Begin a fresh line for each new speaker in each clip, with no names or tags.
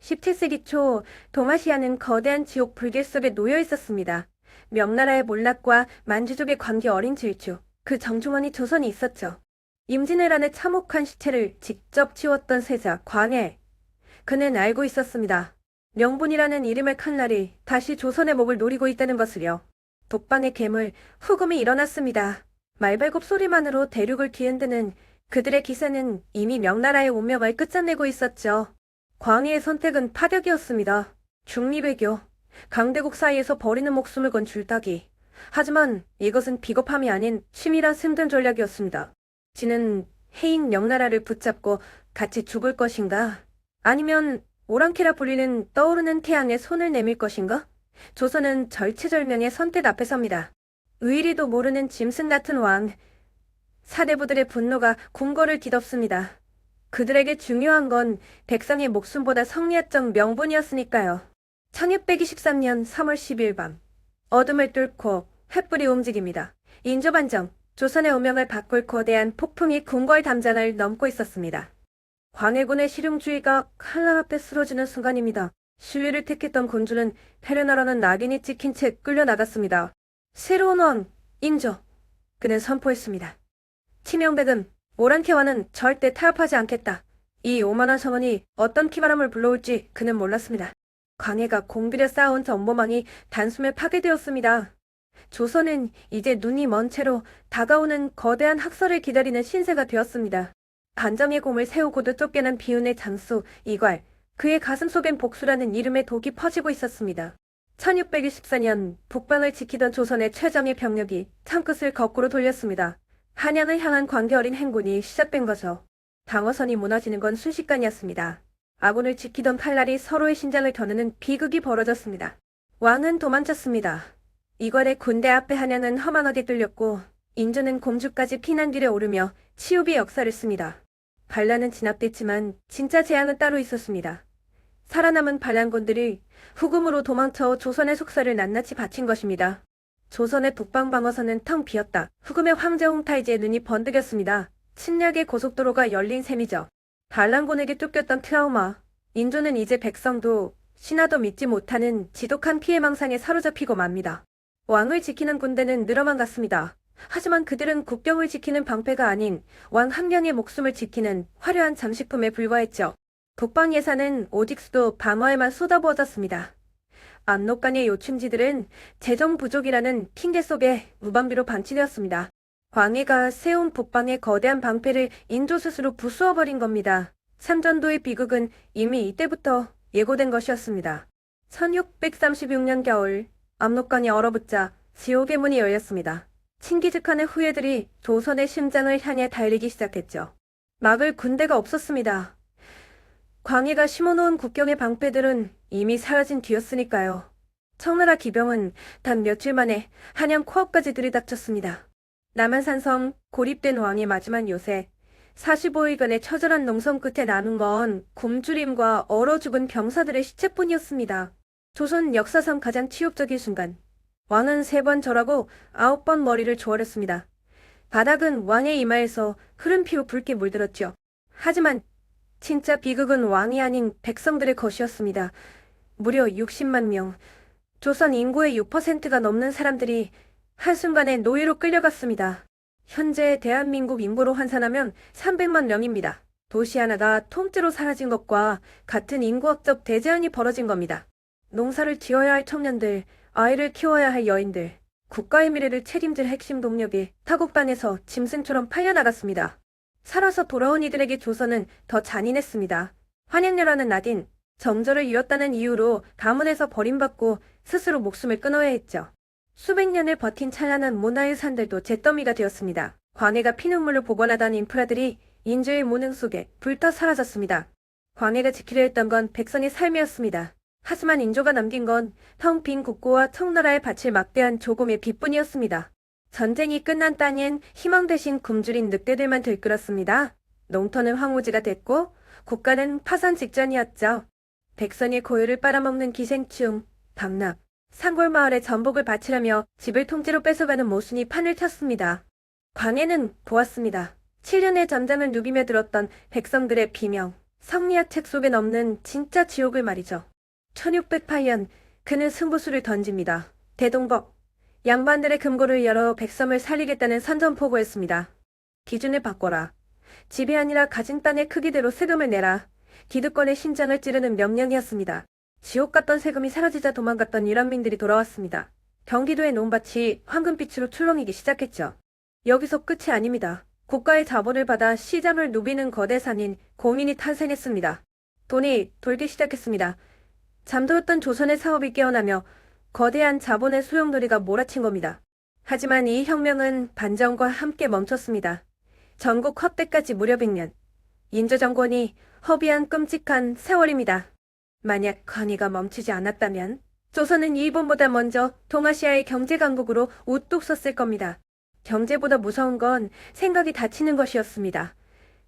17세기 초 동아시아는 거대한 지옥 불길 속에 놓여 있었습니다. 명나라의 몰락과 만주족의 관계 어린 질주, 그 정중원이 조선이 있었죠. 임진왜란의 참혹한 시체를 직접 치웠던 세자 광해. 그는 알고 있었습니다. 명분이라는 이름의 칼날이 다시 조선의 목을 노리고 있다는 것을요. 독방의 괴물, 후금이 일어났습니다. 말발굽 소리만으로 대륙을 뒤흔드는 그들의 기세는 이미 명나라의 운명을 끝장내고 있었죠. 광해의 선택은 파격이었습니다. 중리외교, 강대국 사이에서 버리는 목숨을 건 줄타기. 하지만 이것은 비겁함이 아닌 치밀한 승전 전략이었습니다. 지는 해인 명나라를 붙잡고 같이 죽을 것인가? 아니면 오랑캐라 불리는 떠오르는 태양에 손을 내밀 것인가? 조선은 절체절명의 선택 앞에 섭니다. 의리도 모르는 짐승 같은 왕. 사대부들의 분노가 궁궐을 뒤덮습니다. 그들에게 중요한 건 백성의 목숨보다 성리학적 명분이었으니까요. 1623년 3월 10일 밤, 어둠을 뚫고 횃불이 움직입니다. 인조반정, 조선의 운명을 바꿀 거대한 폭풍이 궁궐 담장을 넘고 있었습니다. 광해군의 실용주의가 칼날 앞에 쓰러지는 순간입니다. 시위를 택했던 군주는 패려나라는 낙인이 찍힌 채 끌려나갔습니다. 새로운 왕, 인조. 그는 선포했습니다. 치명백은 오랑캐와는 절대 타협하지 않겠다. 이 오만한 성원이 어떤 피바람을 불러올지 그는 몰랐습니다. 광해가 공들여 쌓아온 전보망이 단숨에 파괴되었습니다. 조선은 이제 눈이 먼 채로 다가오는 거대한 학살을 기다리는 신세가 되었습니다. 반정의 공을 세우고도 쫓겨난 비운의 장수, 이괄. 그의 가슴 속엔 복수라는 이름의 독이 퍼지고 있었습니다. 1624년 북방을 지키던 조선의 최정예 병력이 창끝을 거꾸로 돌렸습니다. 한양을 향한 관계 어린 행군이 시작된 거죠. 방어선이 무너지는 건 순식간이었습니다. 아군을 지키던 칼날이 서로의 신장을 겨누는 비극이 벌어졌습니다. 왕은 도망쳤습니다. 이괄의 군대 앞에 한양은 허망하게 뚫렸고 인조는 공주까지 피난길에 오르며 치욕의 역사를 씁니다. 반란은 진압됐지만 진짜 재앙은 따로 있었습니다. 살아남은 반란군들이 후금으로 도망쳐 조선의 속사를 낱낱이 바친 것입니다. 조선의 북방방어선은 텅 비었다. 후금의 황제 홍타이지의 눈이 번득였습니다. 침략의 고속도로가 열린 셈이죠. 반란군에게 쫓겼던 트라우마. 인조는 이제 백성도 신하도 믿지 못하는 지독한 피해망상에 사로잡히고 맙니다. 왕을 지키는 군대는 늘어만 갔습니다. 하지만 그들은 국경을 지키는 방패가 아닌 왕 한 명의 목숨을 지키는 화려한 장식품에 불과했죠. 북방 예산은 오직 수도 방어에만 쏟아부어졌습니다. 압록강의 요충지들은 재정 부족이라는 핑계 속에 무방비로 방치되었습니다. 광해가 세운 북방의 거대한 방패를 인조 스스로 부수어버린 겁니다. 삼전도의 비극은 이미 이때부터 예고된 것이었습니다. 1636년 겨울 압록강이 얼어붙자 지옥의 문이 열렸습니다. 칭기즈칸의 후예들이 조선의 심장을 향해 달리기 시작했죠. 막을 군대가 없었습니다. 광해가 심어놓은 국경의 방패들은 이미 사라진 뒤였으니까요. 청나라 기병은 단 며칠 만에 한양 코앞까지 들이닥쳤습니다. 남한산성 고립된 왕의 마지막 요새 45일간의 처절한 농성 끝에 남은 건 굶주림과 얼어 죽은 병사들의 시체뿐이었습니다. 조선 역사상 가장 치욕적인 순간. 왕은 3번 절하고 9번 머리를 조아렸습니다. 바닥은 왕의 이마에서 흐른 피로 붉게 물들었죠. 하지만 진짜 비극은 왕이 아닌 백성들의 것이었습니다. 무려 60만 명, 조선 인구의 6%가 넘는 사람들이 한순간에 노예로 끌려갔습니다. 현재 대한민국 인구로 환산하면 300만 명입니다. 도시 하나가 통째로 사라진 것과 같은 인구학적 대재앙이 벌어진 겁니다. 농사를 지어야 할 청년들, 아이를 키워야 할 여인들, 국가의 미래를 책임질 핵심 동력이 타국방에서 짐승처럼 팔려나갔습니다. 살아서 돌아온 이들에게 조선은 더 잔인했습니다. 환양녀라는 낙인, 정절을 이었다는 이유로 가문에서 버림받고 스스로 목숨을 끊어야 했죠. 수백 년을 버틴 찬란한 문화의 산들도 잿더미가 되었습니다. 광해가 피눈물로 복원하던 인프라들이 인조의 무능 속에 불타 사라졌습니다. 광해가 지키려 했던 건 백성의 삶이었습니다. 하지만 인조가 남긴 건 텅 빈 국고와 청나라에 바칠 막대한 조금의 빚뿐이었습니다. 전쟁이 끝난 땅엔 희망 대신 굶주린 늑대들만 들끓었습니다. 농터는 황무지가 됐고 국가는 파산 직전이었죠. 백성의 고요를 빨아먹는 기생충, 방락, 산골마을에 전복을 바치려며 집을 통째로 뺏어가는 모순이 판을 쳤습니다. 광해는 보았습니다. 7년의 전쟁을 누비며 들었던 백성들의 비명, 성리학 책 속엔 없는 진짜 지옥을 말이죠. 1608년 그는 승부수를 던집니다. 대동법. 양반들의 금고를 열어 백성을 살리겠다는 선전포고였습니다. 기준을 바꿔라. 집이 아니라 가진 땅의 크기대로 세금을 내라. 기득권의 심장을 찌르는 명령이었습니다. 지옥 같던 세금이 사라지자 도망갔던 일원민들이 돌아왔습니다. 경기도의 논밭이 황금빛으로 출렁이기 시작했죠. 여기서 끝이 아닙니다. 국가의 자본을 받아 시장을 누비는 거대 산인 공인이 탄생했습니다. 돈이 돌기 시작했습니다. 잠들었던 조선의 사업이 깨어나며 거대한 자본의 소용돌이가 몰아친 겁니다. 하지만 이 혁명은 반정과 함께 멈췄습니다. 전국 확대까지 무려 100년. 인조정권이 허비한 끔찍한 세월입니다. 만약 건의가 멈추지 않았다면 조선은 일본보다 먼저 동아시아의 경제강국으로 우뚝 섰을 겁니다. 경제보다 무서운 건 생각이 닫히는 것이었습니다.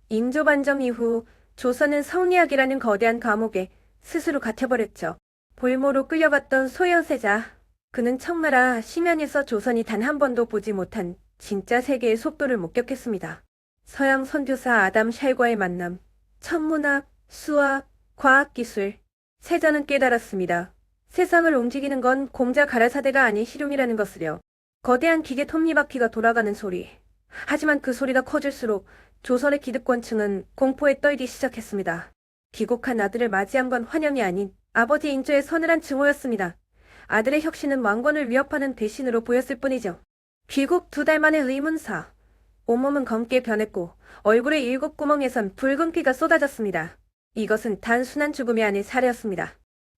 인조반정 이후 조선은 성리학이라는 거대한 감옥에 스스로 갇혀버렸죠. 볼모로 끌려갔던 소현세자. 그는 청나라 심연에서 조선이 단 한 번도 보지 못한 진짜 세계의 속도를 목격했습니다. 서양 선교사 아담 샬과의 만남, 천문학, 수학, 과학기술. 세자는 깨달았습니다. 세상을 움직이는 건 공자 가라사대가 아닌 실용이라는 것을요. 거대한 기계 톱니바퀴가 돌아가는 소리. 하지만 그 소리가 커질수록 조선의 기득권층은 공포에 떨기 시작했습니다. 귀국한 아들을 맞이한 건 환영이 아닌 아버지 인조의 서늘한 증오였습니다. 아들의 혁신은 왕권을 위협하는 대신으로 보였을 뿐이죠. 귀국 2달 만의 의문사. 온몸은 검게 변했고 얼굴의 7구멍에선 붉은 피가 쏟아졌습니다. 이것은 단순한 죽음이 아닌 살해였습니다.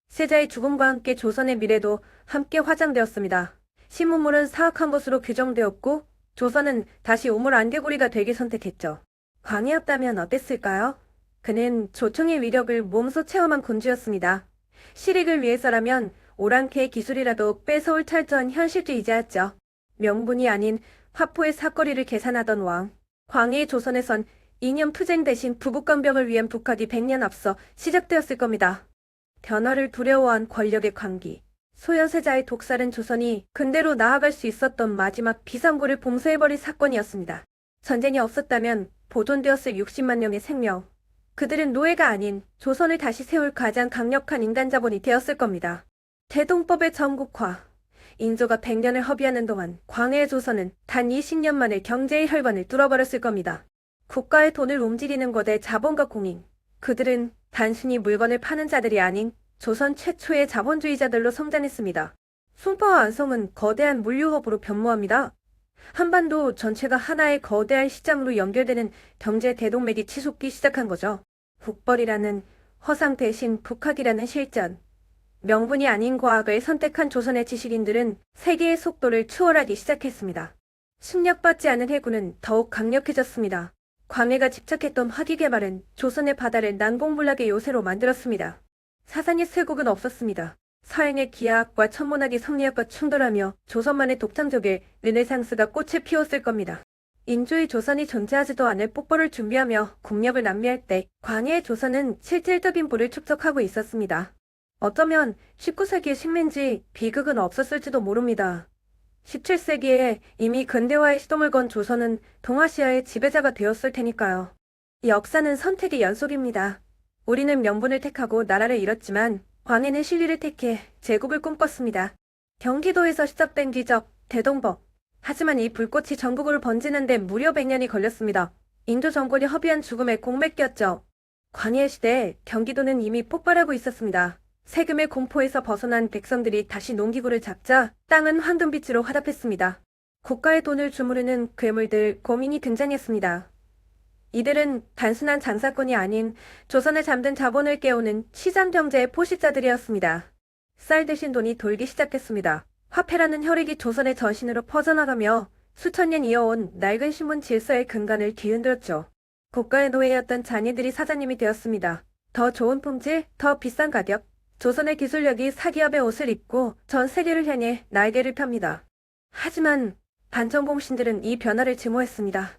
세자의 죽음과 함께 조선의 미래도 함께 화장되었습니다. 신문물은 사악한 것으로 규정되었고 조선은 다시 우물 안개고리가 되기 선택했죠. 광해였다면 어땠을까요? 그는 조총의 위력을 몸소 체험한 군주였습니다. 실익을 위해서라면 오랑캐의 기술이라도 뺏어올 철저한 현실주의자였죠. 명분이 아닌 화포의 사거리를 계산하던 왕. 광해의 조선에선 이념 투쟁 대신 부국간병을 위한 북학이 100년 앞서 시작되었을 겁니다. 변화를 두려워한 권력의 광기. 소현세자의 독살은 조선이 근대로 나아갈 수 있었던 마지막 비상구를 봉쇄해버릴 사건이었습니다. 전쟁이 없었다면 보존되었을 60만 명의 생명. 그들은 노예가 아닌 조선을 다시 세울 가장 강력한 인간 자본이 되었을 겁니다. 대동법의 전국화. 인조가 100년을 허비하는 동안 광해의 조선은 단 20년 만에 경제의 혈관을 뚫어버렸을 겁니다. 국가의 돈을 움직이는 거대 자본가 공인. 그들은 단순히 물건을 파는 자들이 아닌 조선 최초의 자본주의자들로 성장했습니다. 송파와 안성은 거대한 물류허브로 변모합니다. 한반도 전체가 하나의 거대한 시장으로 연결되는 경제 대동맥이 치솟기 시작한 거죠. 국벌이라는 허상 대신 북학이라는 실전. 명분이 아닌 과학을 선택한 조선의 지식인들은 세계의 속도를 추월하기 시작했습니다. 승력받지 않은 해군은 더욱 강력해졌습니다. 광해가 집착했던 화기 개발은 조선의 바다를 난공불락의 요새로 만들었습니다. 사상의 쇠국은 없었습니다. 서양의 기하학과 천문학이 성리학과 충돌하며 조선만의 독창적인 르네상스가 꽃을 피웠을 겁니다. 인조의 조선이 존재하지도 않을 폭벌을 준비하며 국력을 남미할 때 광해의 조선은 실질적인 부를 축적하고 있었습니다. 어쩌면 19세기의 식민지 비극은 없었을지도 모릅니다. 17세기에 이미 근대화의 시동을 건 조선은 동아시아의 지배자가 되었을 테니까요. 역사는 선택의 연속입니다. 우리는 명분을 택하고 나라를 잃었지만 광해는 실리를 택해 제국을 꿈꿨습니다. 경기도에서 시작된 기적, 대동법. 하지만 이 불꽃이 전국으로 번지는 데 무려 100년이 걸렸습니다. 인조 정권이 허비한 죽음의 공맥이었죠. 광해 시대에 경기도는 이미 폭발하고 있었습니다. 세금의 공포에서 벗어난 백성들이 다시 농기구를 잡자 땅은 황금빛으로 화답했습니다. 국가의 돈을 주무르는 괴물들, 고민이 등장했습니다. 이들은 단순한 장사꾼이 아닌 조선에 잠든 자본을 깨우는 시장경제의 포식자들이었습니다. 쌀 대신 돈이 돌기 시작했습니다. 화폐라는 혈액이 조선의 전신으로 퍼져나가며 수천 년 이어온 낡은 신문 질서의 근간을 뒤흔들었죠. 국가의 노예였던 자녀들이 사장님이 되었습니다. 더 좋은 품질, 더 비싼 가격. 조선의 기술력이 사기업의 옷을 입고 전 세계를 향해 날개를 펴니다. 하지만 반정공신들은 이 변화를 증오했습니다.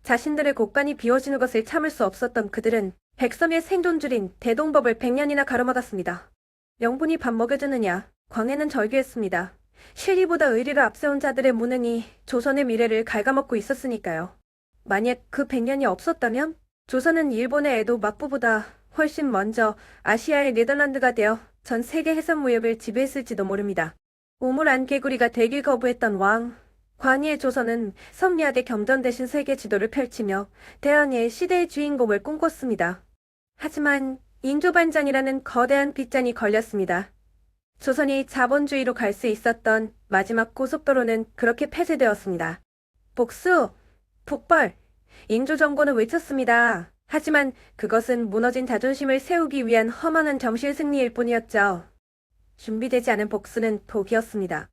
자신들의 곳간이 비워지는 것을 참을 수 없었던 그들은 백성의 생존줄인 대동법을 100년이나 가로막았습니다. 명분이 밥 먹여주느냐? 광해는 절규했습니다. 실리보다 의리를 앞세운 자들의 무능이 조선의 미래를 갉아먹고 있었으니까요. 만약 그 100년이 없었다면 조선은 일본의 에도 막부보다 훨씬 먼저 아시아의 네덜란드가 되어 전 세계 해상 무역을 지배했을지도 모릅니다. 우물 안 개구리가 되길 거부했던 왕, 관이의 조선은 섬리하게 겸전 대신 세계 지도를 펼치며 대항해 시대의 주인공을 꿈꿨습니다. 하지만 인조반장이라는 거대한 빗잔이 걸렸습니다. 조선이 자본주의로 갈 수 있었던 마지막 고속도로는 그렇게 폐쇄되었습니다. 복수, 북벌, 인조정권은 외쳤습니다. 하지만 그것은 무너진 자존심을 세우기 위한 허망한 정신 승리일 뿐이었죠. 준비되지 않은 복수는 독이었습니다.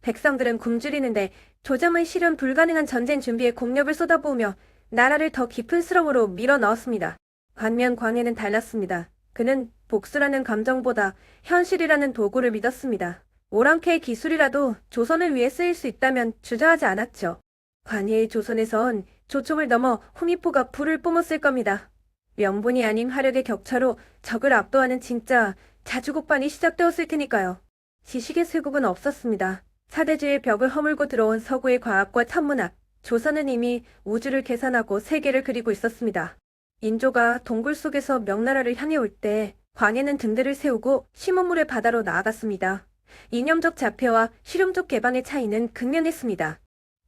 백성들은 굶주리는데 조정의 실현 불가능한 전쟁 준비에 공력을 쏟아부으며 나라를 더 깊은 슬럼으로 밀어 넣었습니다. 반면 광해는 달랐습니다. 그는 복수라는 감정보다 현실이라는 도구를 믿었습니다. 오랑캐의 기술이라도 조선을 위해 쓰일 수 있다면 주저하지 않았죠. 관예의 조선에선 조총을 넘어 후미포가 불을 뿜었을 겁니다. 명분이 아닌 화력의 격차로 적을 압도하는 진짜 자주국반이 시작되었을 테니까요. 지식의 쇠국은 없었습니다. 사대주의 벽을 허물고 들어온 서구의 과학과 천문학, 조선은 이미 우주를 계산하고 세계를 그리고 있었습니다. 인조가 동굴 속에서 명나라를 향해 올 때 광해는 등대를 세우고 심원물의 바다로 나아갔습니다. 이념적 자폐와 실용적 개방의 차이는 극명했습니다.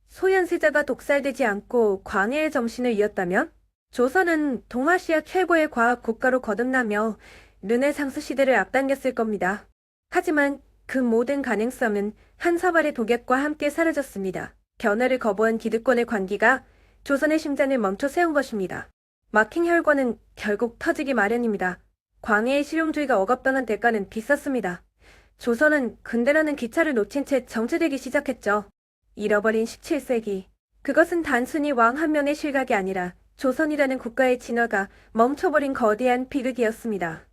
소현세자가 독살되지 않고 광해의 정신을 이었다면 조선은 동아시아 최고의 과학 국가로 거듭나며 르네상스 시대를 앞당겼을 겁니다. 하지만 그 모든 가능성은 한 사발의 독약과 함께 사라졌습니다. 견해를 거부한 기득권의 관기가 조선의 심장을 멈춰 세운 것입니다. 막힌 혈관은 결국 터지기 마련입니다. 광해의 실용주의가 억압당한 대가는 비쌌습니다. 조선은 근대라는 기차를 놓친 채 정체되기 시작했죠. 잃어버린 17세기. 그것은 단순히 왕 한 명의 실각이 아니라 조선이라는 국가의 진화가 멈춰버린 거대한 비극이었습니다.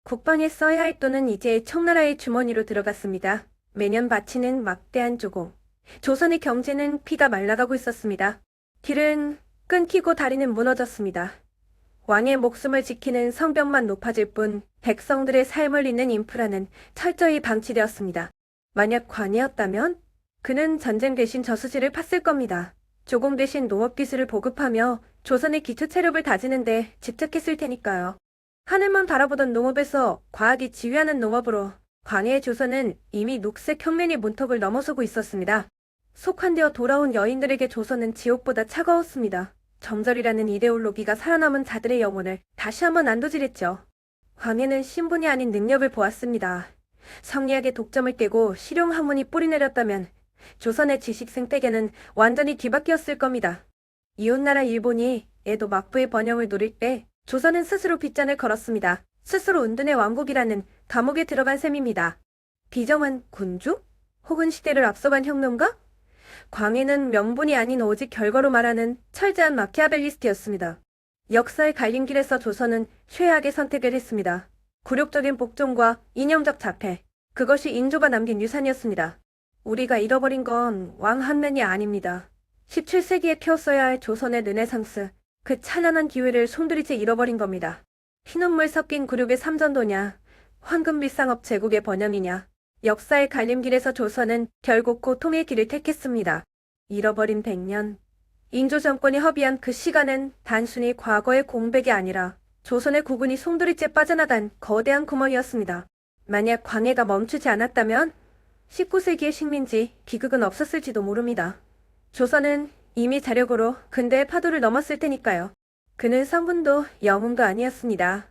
국방에 써야 할 돈은 이제 청나라의 주머니로 들어갔습니다. 매년 바치는 막대한 조공. 조선의 경제는 피가 말라가고 있었습니다. 길은 끊기고 다리는 무너졌습니다. 왕의 목숨을 지키는 성벽만 높아질 뿐 백성들의 삶을 잇는 인프라는 철저히 방치되었습니다. 만약 관이었다면 그는 전쟁 대신 저수지를 팠을 겁니다. 조공 대신 농업기술을 보급하며 조선의 기초체력을 다지는데 집착했을 테니까요. 하늘만 바라보던 농업에서 과학이 지휘하는 농업으로 광해의 조선은 이미 녹색 혁명의 문턱을 넘어서고 있었습니다. 속환되어 돌아온 여인들에게 조선은 지옥보다 차가웠습니다. 정절이라는 이데올로기가 살아남은 자들의 영혼을 다시 한번 안도질했죠. 광해는 신분이 아닌 능력을 보았습니다. 성리학의 독점을 깨고 실용 학문이 뿌리내렸다면 조선의 지식 생태계는 완전히 뒤바뀌었을 겁니다. 이웃나라 일본이 에도 막부의 번영을 노릴 때 조선은 스스로 빗잔을 걸었습니다. 스스로 은둔의 왕국이라는 감옥에 들어간 셈입니다. 비정한 군주? 혹은 시대를 앞서간 혁명가? 광해는 명분이 아닌 오직 결과로 말하는 철저한 마키아벨리스트였습니다. 역사의 갈림길에서 조선은 최악의 선택을 했습니다. 굴욕적인 복종과 이념적 자폐, 그것이 인조가 남긴 유산이었습니다. 우리가 잃어버린 건 왕 한 면이 아닙니다. 17세기에 펴었어야 할 조선의 르네상스, 그 찬란한 기회를 손들이채 잃어버린 겁니다. 피눈물 섞인 굴욕의 삼전도냐, 황금비상업 제국의 번영이냐, 역사의 갈림길에서 조선은 결국 고통의 길을 택했습니다. 잃어버린 100년. 인조 정권이 허비한 그 시간은 단순히 과거의 공백이 아니라 조선의 국운이 송두리째 빠져나간 거대한 구멍이었습니다. 만약 광해가 멈추지 않았다면 19세기의 식민지, 기극은 없었을지도 모릅니다. 조선은 이미 자력으로 근대의 파도를 넘었을 테니까요. 그는 성분도 영웅도 아니었습니다.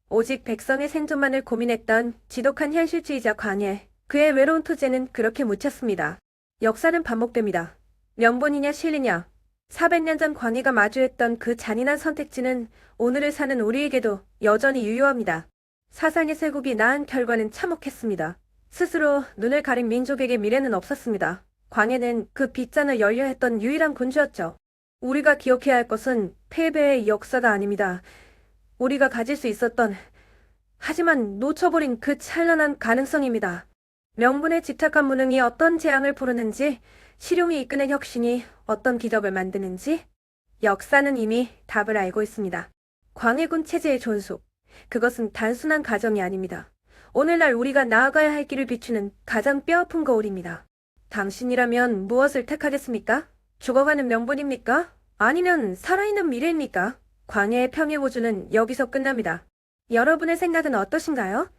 오직 백성의 생존만을 고민했던 지독한 현실주의자 광해. 그의 외로운 토제는 그렇게 묻혔습니다. 역사는 반복됩니다. 명분이냐 실리냐. 400년 전 광해가 마주했던 그 잔인한 선택지는 오늘을 사는 우리에게도 여전히 유효합니다. 사상의 쇠국이 낳은 결과는 참혹했습니다. 스스로 눈을 가린 민족에게 미래는 없었습니다. 광해는 그 빗잔을 열려 했던 유일한 군주였죠. 우리가 기억해야 할 것은 패배의 역사가 아닙니다. 우리가 가질 수 있었던, 하지만 놓쳐버린 그 찬란한 가능성입니다. 명분에 집착한 무능이 어떤 재앙을 부르는지, 실용이 이끄는 혁신이 어떤 기적을 만드는지, 역사는 이미 답을 알고 있습니다. 광해군 체제의 존속, 그것은 단순한 가정이 아닙니다. 오늘날 우리가 나아가야 할 길을 비추는 가장 뼈아픈 거울입니다. 당신이라면 무엇을 택하겠습니까? 죽어가는 명분입니까? 아니면 살아있는 미래입니까? 광야의 평해우주는 여기서 끝납니다. 여러분의 생각은 어떠신가요?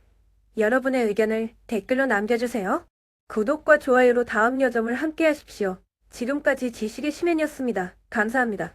여러분의 의견을 댓글로 남겨주세요. 구독과 좋아요로 다음 여정을 함께 하십시오. 지금까지 지식의 시민이었습니다. 감사합니다.